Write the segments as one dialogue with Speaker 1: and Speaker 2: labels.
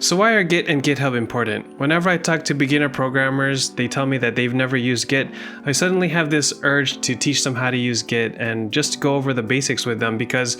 Speaker 1: So why are Git and GitHub important? Whenever I talk to beginner programmers, they tell me that they've never used Git. I suddenly have this urge to teach them how to use Git and just go over the basics with them, because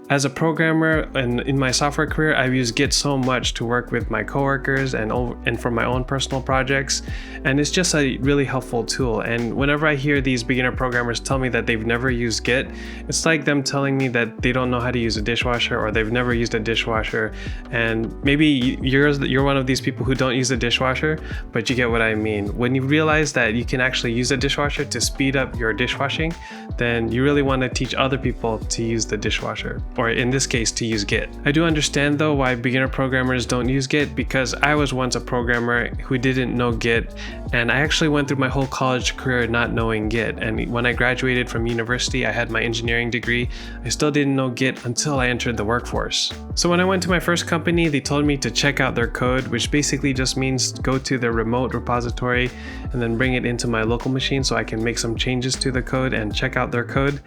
Speaker 1: as a programmer and in my software career, I've used Git so much to work with my coworkers and for my own personal projects. And it's just a really helpful tool. And whenever I hear these beginner programmers tell me that they've never used Git, it's like them telling me that they don't know how to use a dishwasher, or they've never used a dishwasher. And maybe you're one of these people who don't use a dishwasher, but you get what I mean. When you realize that you can actually use a dishwasher to speed up your dishwashing, then you really want to teach other people to use the dishwasher, or in this case, to use Git. I do understand though why beginner programmers don't use Git, because I was once a programmer who didn't know Git, and I actually went through my whole college career not knowing Git. And when I graduated from university, I had my engineering degree. I still didn't know Git until I entered the workforce. So when I went to my first company, they told me to check out their code, which basically just means go to their remote repository and then bring it into my local machine so I can make some changes to the code and check out their code.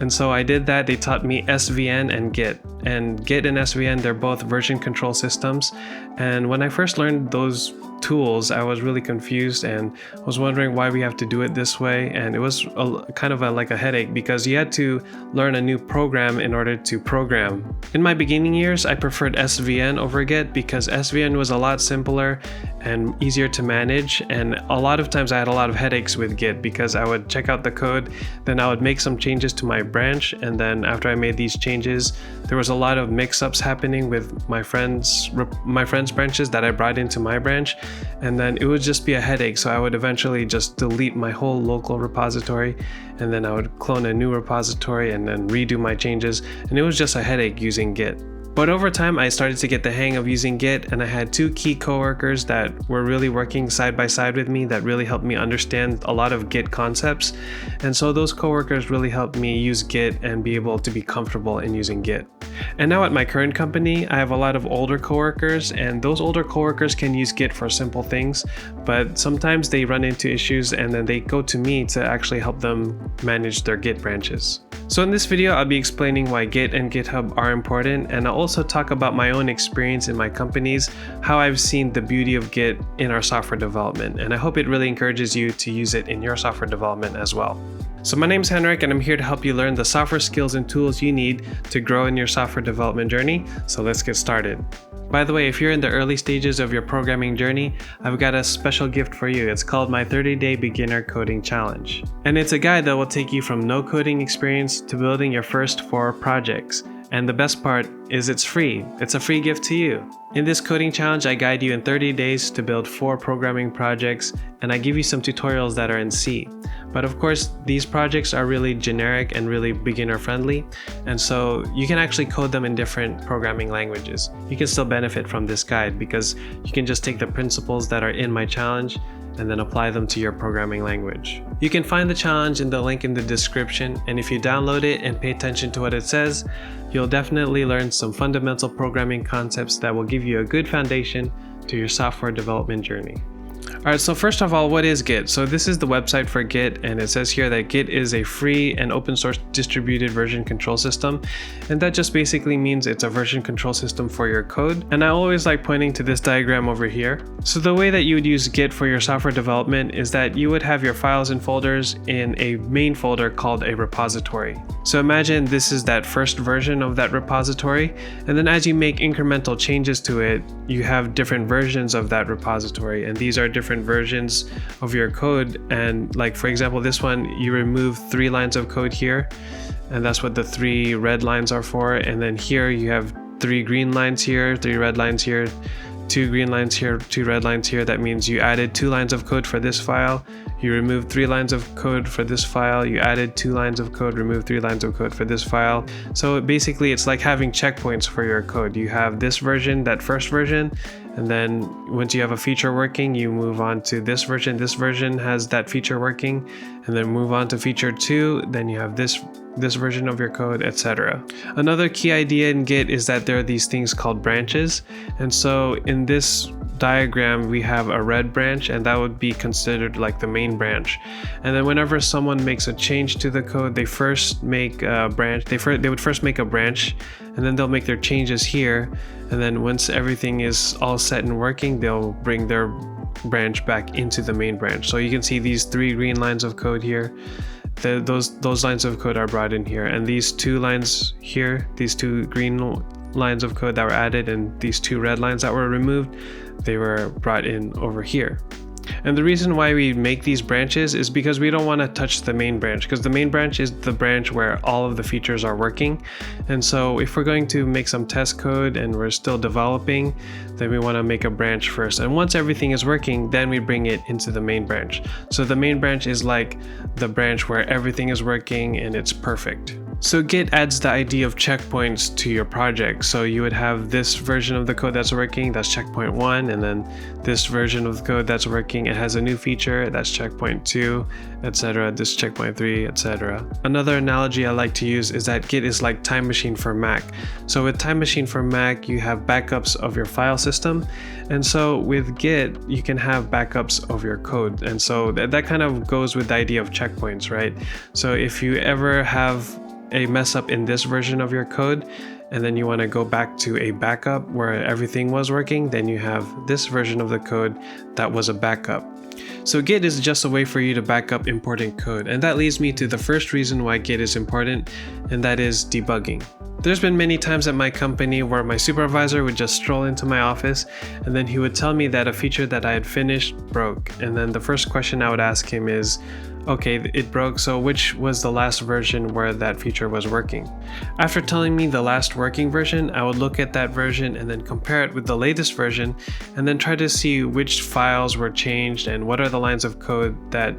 Speaker 1: And so I did that. They taught me SVN and Git. And Git and SVN, they're both version control systems. And when I first learned those tools, I was really confused and was wondering why we have to do it this way. And it was like a headache, because you had to learn a new program in order to program. In my beginning years, I preferred SVN over Git because SVN was a lot simpler and easier to manage. And a lot of times I had a lot of headaches with Git because I would check out the code, then I would make some changes to my branch. And then after I made these changes, there was a lot of mix-ups happening with my friends' branches that I brought into my branch. And then it would just be a headache. So I would eventually just delete my whole local repository, and then I would clone a new repository and then redo my changes. And it was just a headache using Git. But over time, I started to get the hang of using Git, and I had two key coworkers that were really working side by side with me that really helped me understand a lot of Git concepts. And so those coworkers really helped me use Git and be able to be comfortable in using Git. And now at my current company, I have a lot of older coworkers, and those older coworkers can use Git for simple things, but sometimes they run into issues and then they go to me to actually help them manage their Git branches. So in this video, I'll be explaining why Git and GitHub are important, and I'll also talk about my own experience in my companies, how I've seen the beauty of Git in our software development, and I hope it really encourages you to use it in your software development as well. So my name's Henrik, and I'm here to help you learn the software skills and tools you need to grow in your software development journey. So let's get started. By the way, if you're in the early stages of your programming journey, I've got a special gift for you. It's called my 30-day beginner coding challenge. And it's a guide that will take you from no coding experience to building your first 4 projects. And the best part is it's free. It's a free gift to you. In this coding challenge, I guide you in 30 days to build 4 programming projects, and I give you some tutorials that are in C. But of course, these projects are really generic and really beginner friendly, and so you can actually code them in different programming languages. You can still benefit from this guide because you can just take the principles that are in my challenge and then apply them to your programming language. You can find the challenge in the link in the description, and if you download it and pay attention to what it says, you'll definitely learn some fundamental programming concepts that will give you a good foundation to your software development journey. Alright, so first of all, what is Git? So this is the website for Git, and it says here that Git is a free and open source distributed version control system, and that just basically means it's a version control system for your code. And I always like pointing to this diagram over here. So the way that you would use Git for your software development is that you would have your files and folders in a main folder called a repository. So imagine this is that first version of that repository, and then as you make incremental changes to it, you have different versions of that repository, and these are different versions of your code. And like, for example, this one, you remove 3 lines of code here, and that's what the 3 red lines are for. And then here you have 3 green lines here, 3 red lines here, 2 green lines here, 2 red lines here. That means you added 2 lines of code for this file, you removed 3 lines of code for this file, you added 2 lines of code, removed 3 lines of code for this file. So basically it's like having checkpoints for your code. You have this version, that first version, and then once you have a feature working, you move on to this version. This version has that feature working, and then move on to feature 2, then you have this version of your code, etc. Another key idea in Git is that there are these things called branches. And so in this diagram, we have a red branch, and that would be considered like the main branch. And then whenever someone makes a change to the code, they first make a branch. They would first make a branch, and then they'll make their changes here. And then once everything is all set and working, they'll bring their branch back into the main branch. So you can see these 3 green lines of code here. Those lines of code are brought in here, and these 2 lines here, these 2 green lines of code that were added and these 2 red lines that were removed, they were brought in over here. And the reason why we make these branches is because we don't want to touch the main branch, because the main branch is the branch where all of the features are working. And so if we're going to make some test code and we're still developing, then we want to make a branch first. And once everything is working, then we bring it into the main branch. So the main branch is like the branch where everything is working and it's perfect. So Git adds the idea of checkpoints to your project. So you would have this version of the code that's working, that's checkpoint 1, and then this version of the code that's working, it has a new feature, that's checkpoint 2, etc. This checkpoint 3, etc. Another analogy I like to use is that Git is like Time Machine for Mac. So with Time Machine for Mac, you have backups of your file system. And so with Git, you can have backups of your code. And so that kind of goes with the idea of checkpoints, right? So if you ever have a mess up in this version of your code, and then you want to go back to a backup where everything was working, then you have this version of the code that was a backup. So Git is just a way for you to back up important code, and that leads me to the first reason why Git is important, and that is debugging. There's been many times at my company where my supervisor would just stroll into my office, and then he would tell me that a feature that I had finished broke. And then the first question I would ask him is, okay, it broke, so which was the last version where that feature was working? After telling me the last working version, I would look at that version and then compare it with the latest version, and then try to see which files were changed and what are the lines of code that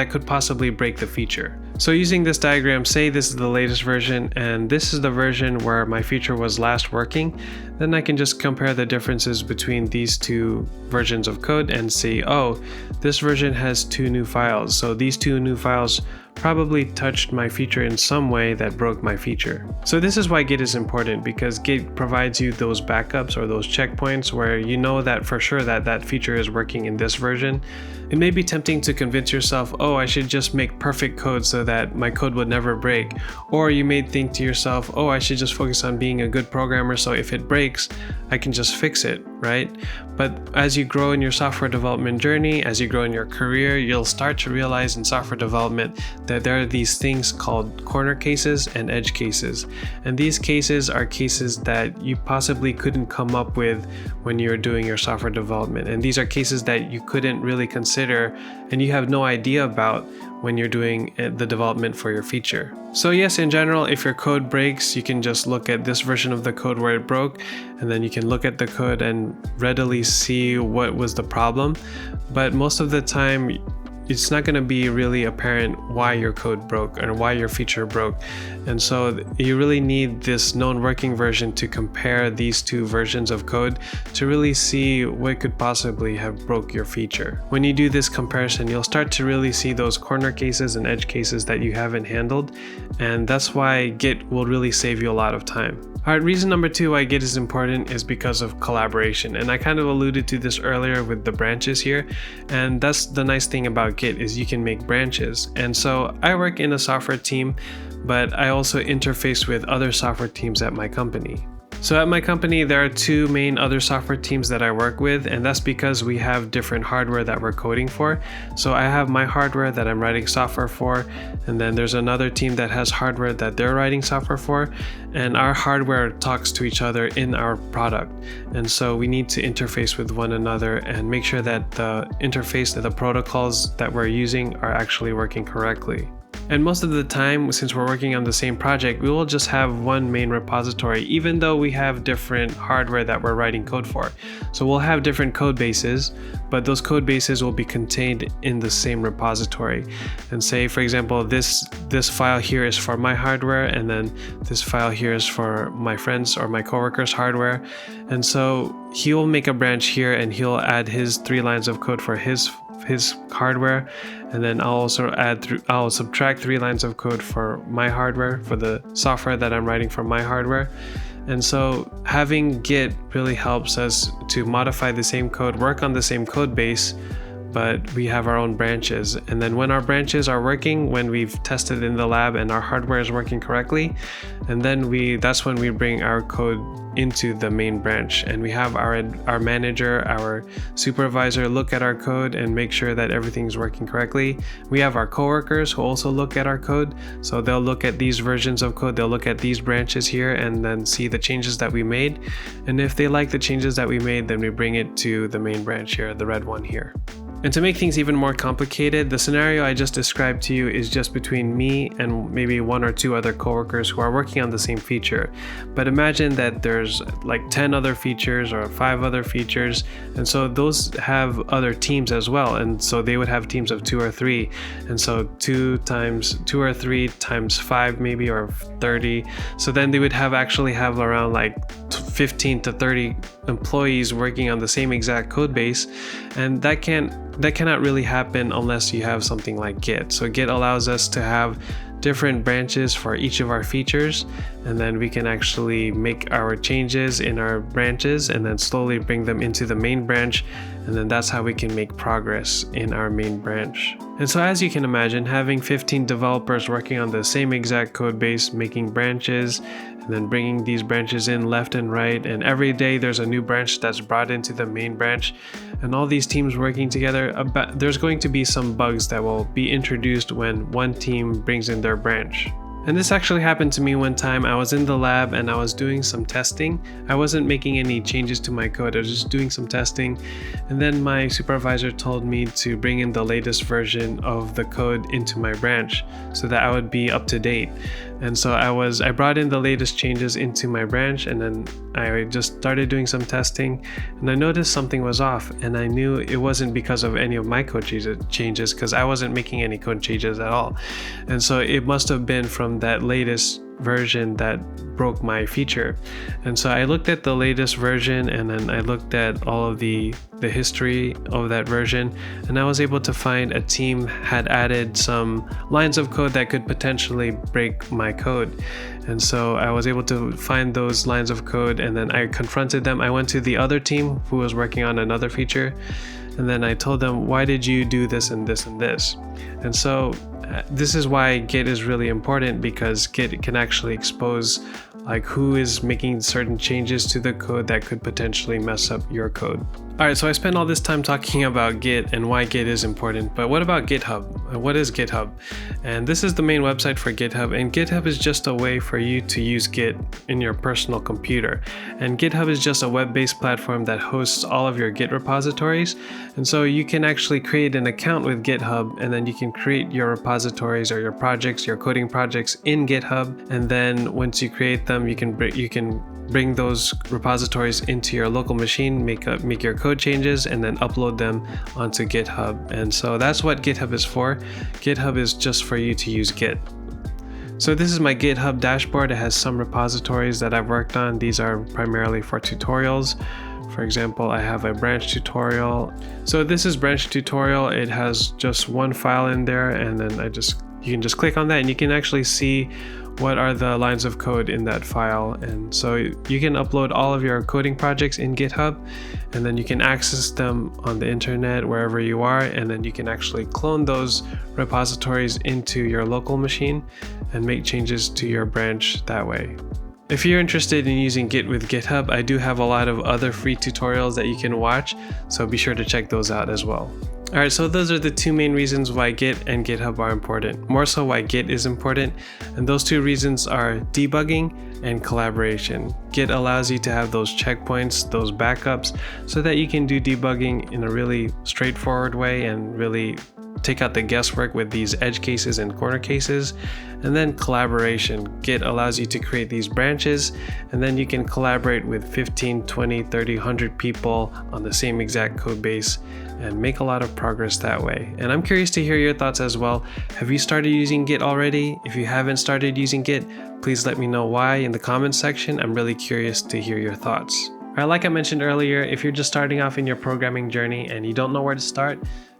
Speaker 1: could possibly break the feature. So using this diagram, say this is the latest version and this is the version where my feature was last working, then I can just compare the differences between these 2 versions of code and see, oh, this version has 2 new files. So these 2 new files probably touched my feature in some way that broke my feature. So this is why Git is important, because Git provides you those backups or those checkpoints where you know that for sure that that feature is working in this version. It may be tempting to convince yourself, oh, I should just make perfect code so that my code would never break. Or you may think to yourself, oh, I should just focus on being a good programmer, so if it breaks, I can just fix it, right? But as you grow in your software development journey, as you grow in your career, you'll start to realize in software development that there are these things called corner cases and edge cases. And these cases are cases that you possibly couldn't come up with when you're doing your software development. And these are cases that you couldn't really consider and you have no idea about when you're doing the development for your feature. So yes, in general, if your code breaks, you can just look at this version of the code where it broke, and then you can look at the code and readily see what was the problem. But most of the time, it's not going to be really apparent why your code broke or why your feature broke. And so you really need this known working version to compare these 2 versions of code to really see what could possibly have broke your feature. When you do this comparison, you'll start to really see those corner cases and edge cases that you haven't handled. And that's why Git will really save you a lot of time. Alright, reason number 2 why Git is important is because of collaboration. And I kind of alluded to this earlier with the branches here. And that's the nice thing about Git is you can make branches. And so I work in a software team, but I also interface with other software teams at my company. So at my company, there are 2 main other software teams that I work with, and that's because we have different hardware that we're coding for. So I have my hardware that I'm writing software for, and then there's another team that has hardware that they're writing software for, and our hardware talks to each other in our product. And so we need to interface with one another and make sure that the interface, that the protocols that we're using are actually working correctly. And most of the time, since we're working on the same project, we will just have one main repository, even though we have different hardware that we're writing code for. So we'll have different code bases, but those code bases will be contained in the same repository. And say, for example, this file here is for my hardware, and then this file here is for my friends or my coworkers' hardware. And so he will make a branch here, and he'll add his 3 lines of code for his hardware, and then I'll subtract 3 lines of code for my hardware, for the software that I'm writing for my hardware. And so having Git really helps us to modify the same code, work on the same code base, but we have our own branches. And then when our branches are working, when we've tested in the lab and our hardware is working correctly, and then that's when we bring our code into the main branch, and we have our manager, our supervisor look at our code and make sure that everything's working correctly. We have our coworkers who also look at our code, so they'll look at these versions of code, they'll look at these branches here and then see the changes that we made, and if they like the changes that we made, then we bring it to the main branch here, the red one here. And to make things even more complicated, the scenario I just described to you is just between me and maybe 1 or 2 other coworkers who are working on the same feature. But imagine that there's like 10 other features or 5 other features, and so those have other teams as well, and so they would have teams of 2 or 3, and so 2 times 2 or 3 times 5 maybe, or 30. So then they would actually have around like 15 to 30 employees working on the same exact code base, and that cannot really happen unless you have something like Git. So Git allows us to have different branches for each of our features, and then we can actually make our changes in our branches and then slowly bring them into the main branch, and then that's how we can make progress in our main branch. And so as you can imagine, having 15 developers working on the same exact code base, making branches, and then bringing these branches in left and right, and every day there's a new branch that's brought into the main branch, and all these teams working together, there's going to be some bugs that will be introduced when one team brings in their branch. And this actually happened to me one time. I was in the lab and I was doing some testing. I wasn't making any changes to my code, I was just doing some testing. And then my supervisor told me to bring in the latest version of the code into my branch so that I would be up to date. And so I brought in the latest changes into my branch, and then I just started doing some testing, and I noticed something was off, and I knew it wasn't because of any of my code changes, because I wasn't making any code changes at all. And so it must have been from that latest version that broke my feature. And so I looked at the latest version, and then I looked at all of the history of that version, and I was able to find a team had added some lines of code that could potentially break my code. And so I was able to find those lines of code, and then I confronted them. I went to the other team who was working on another feature, and then I told them, why did you do this and this and this? And so this is why Git is really important, because Git can actually expose like who is making certain changes to the code that could potentially mess up your code. Alright, so I spent all this time talking about Git and why Git is important, but what about GitHub? What is GitHub? And this is the main website for GitHub, and GitHub is just a way for you to use Git in your personal computer. And GitHub is just a web-based platform that hosts all of your Git repositories, and so you can actually create an account with GitHub, and then you can create your repositories or your projects, your coding projects in GitHub, and then once you create them, you can bring those repositories into your local machine, make your code changes, and then upload them onto GitHub. And so that's what GitHub is for. GitHub is just for you to use Git. So this is my GitHub dashboard. It has some repositories that I've worked on. These are primarily for tutorials. For example, I have a branch tutorial. So this is branch tutorial. It has just one file in there, and then you can just click on that and you can actually see what are the lines of code in that file. And so you can upload all of your coding projects in GitHub, and then you can access them on the internet wherever you are, and then you can actually clone those repositories into your local machine and make changes to your branch that way. If you're interested in using Git with GitHub, I do have a lot of other free tutorials that you can watch, so be sure to check those out as well. Alright, so those are the two main reasons why Git and GitHub are important. More so why Git is important, and those two reasons are debugging and collaboration. Git allows you to have those checkpoints, those backups, so that you can do debugging in a really straightforward way and really take out the guesswork with these edge cases and corner cases. And then collaboration. Git allows you to create these branches, and then you can collaborate with 15, 20, 30, 100 people on the same exact code base and make a lot of progress that way. And I'm curious to hear your thoughts as well. Have you started using Git already? If you haven't started using Git, please let me know why in the comments section. I'm really curious to hear your thoughts. Alright, like I mentioned earlier, if you're just starting off in your programming journey and you don't know where to start,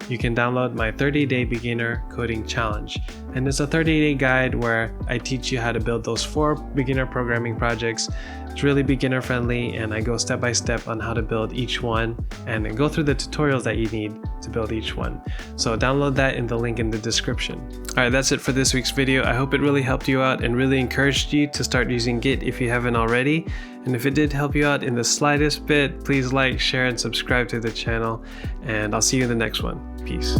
Speaker 1: you can download my 30-day beginner coding challenge. And it's a 30-day guide where I teach you how to build those 4 beginner programming projects. It's really beginner friendly, and I go step by step on how to build each one and then go through the tutorials that you need to build each one. So download that in the link in the description. Alright, that's it for this week's video. I hope it really helped you out and really encouraged you to start using Git if you haven't already. And if it did help you out in the slightest bit, please like, share, and subscribe to the channel. And I'll see you in the next one. Peace.